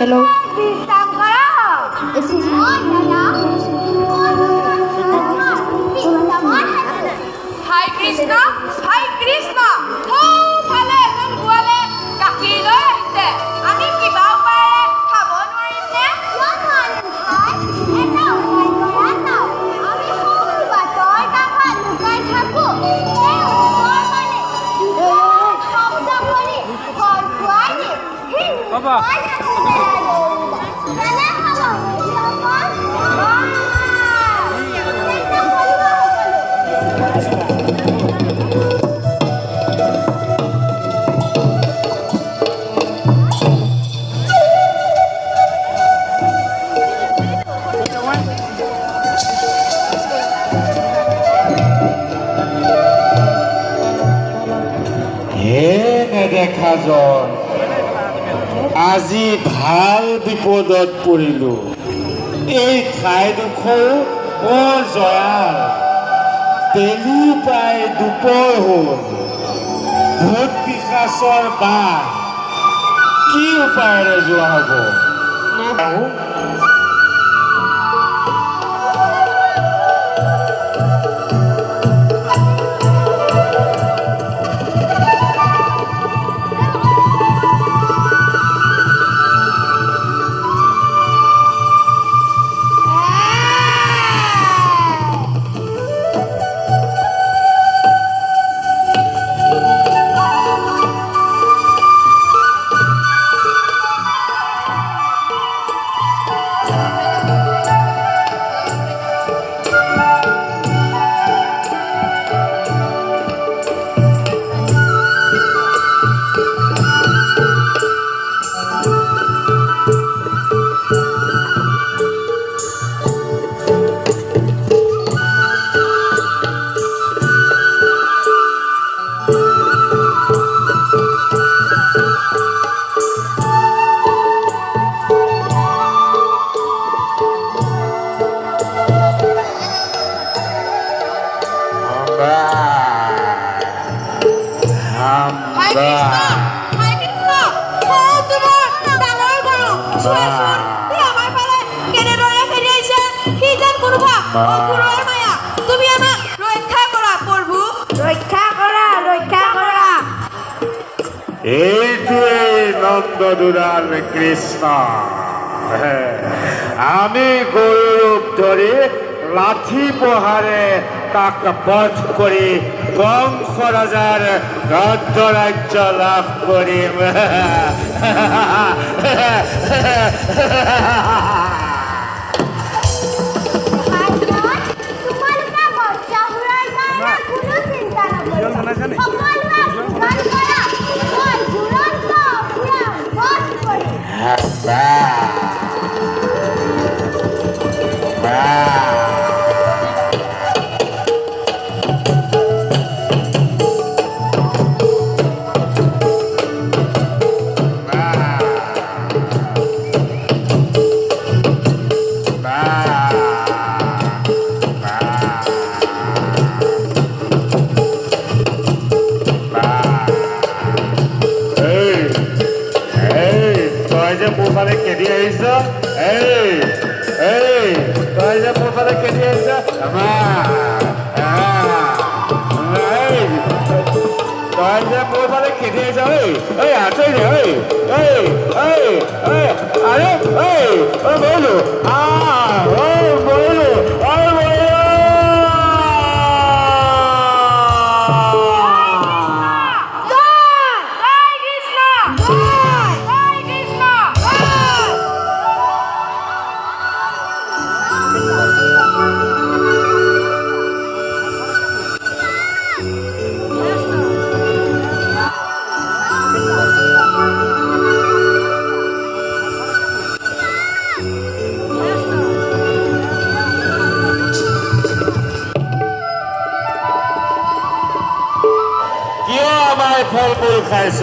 Hello. Hi Krishna, Hi Krishna. Oh, phale ekon guale kaki loi ahise. Ami kiba upare khabo norim ne? Eta upai kora nao. Ami horu bator taka lukai thaku. Ei utor mane shobdo kori khor khuai ni. Baba. Nana khabo. দেখাজন আজি ভাল বিপদত পৰিলো এই ঠাইডোখৰ জয়াল তেলি প্ৰায় দুপৰ হ'ল ভূত পিশাচৰ বাস কি উপায়েৰে যোৱা হ'ব নন্দ দুলাল কৃষ্ণ আমি গরু রূপ ধরে লাঠি প্রহারে তাক বধ করি কংস রাজার রাজ্য রাজ্য লাভ করিম ফল-মূল খাইছ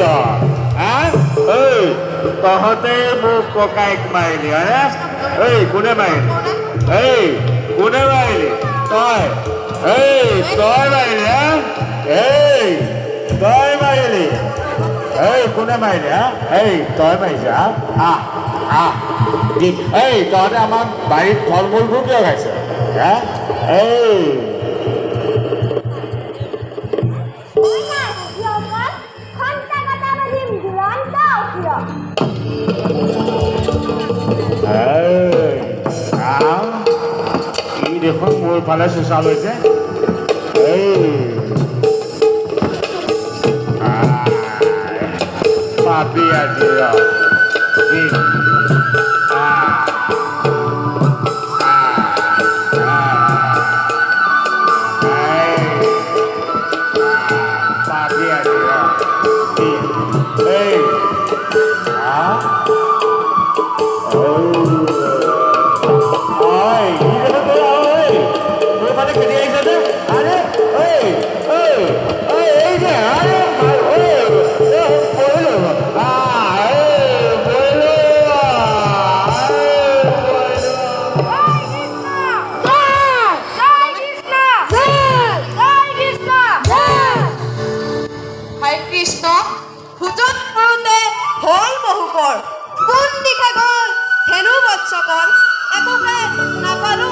তহঁতে মোক ককাইক মাৰিলি হয়নে কোনে মাৰিলি কোনে মাৰিলি তই তই মাৰিলি তই মাৰিলি কোনে মাৰিলি তই মাৰিছ তহঁতে আমাৰ বাৰীত ফল মূলবোৰ কিয় খাইছ দেখোন মোৰ ফালে চোচা লৈছে পাপি আজি পাপি আজি কোন দিশে গ'ল হেনো বৎসকল একোকে নাপালো